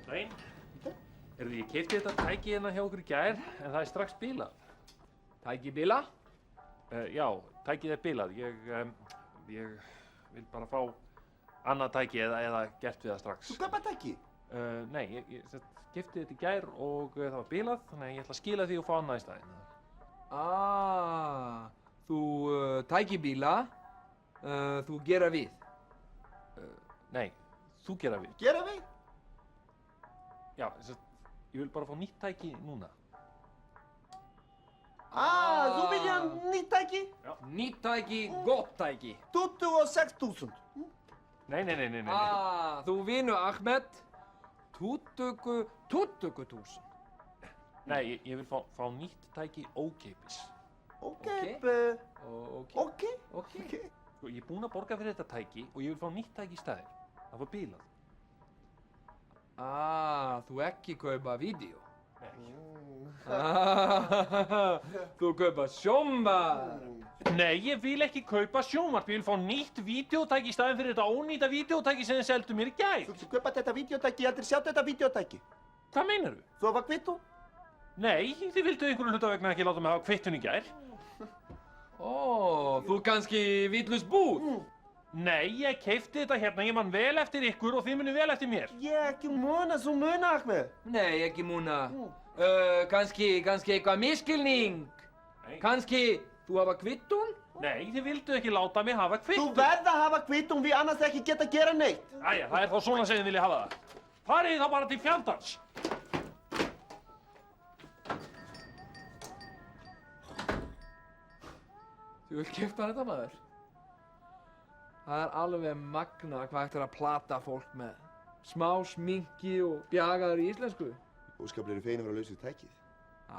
Nein. Ég keypti þetta tæki hérna hjá okkur í gær, en það er strax bilað. Tæki bila? Já, tækið er bilað. Ég vil bara fá annað tæki eða gert við það strax. Þú kaupa tæki? Nei, ég keypti þetta í gær og það var bilað, þannig að ég ætla að skila því og fá annað í staðinn. Þú tæki bila, þú gera við. Nei, þú gera við. Gera við? Já, ég vil bara fá nýtt tæki núna. Þú vilja nýtt tæki? Já. Nýtt tæki, gott tæki. 26.000. Nei. Þú vinur Ahmed, 20.000. Nei, ég vil fá nýtt tæki ókeypis. Ok. Sko, ég er búinn að borga fyrir þetta tæki og ég vil fá nýtt tæki í staðinn. Það var bilað. Þú ekki kaupa vídeo. Nei. Þú kaupa sjónvarp. Nei, ég vil ekki kaupa sjónvarp. Ég vil fá nýtt vídeótæki í staðinn fyrir þetta ónýta vídeótæki sem þið seldu mér í gær. Þú kaupa þetta vídeótæki, ég aldrei sjá þetta vídeótæki. Hvað meinarðu? Þú hafa kvittu? Nei, þið vildu einhverju hluta vegna ekki láta mig hafa kvittun í gær. Þú kannski vitlaus búð? Nei, ég keypti þetta hérna, ég man vel eftir ykkur og þið munið vel eftir mér. Ég ekki muna, þú muna, Ahmed. Nei, ekki múna. Kannski eitthvað misskilning. Nei. Kannski þú hafa kvittun? Nei, þið vildu ekki láta mig hafa kvittun. Þú verð að hafa kvittu, við annars ekki geta að gera neitt. Æja, það er þá svona sem þið vilja hafa það. Farið þá bara til fjandans. Þú vil keypta þetta, maður? Það er alveg magnað hvað hægt er að plata fólk með smá sminki og bjagaður í íslensku. Óskaplega eru fegin að vera laus við tækið. Já.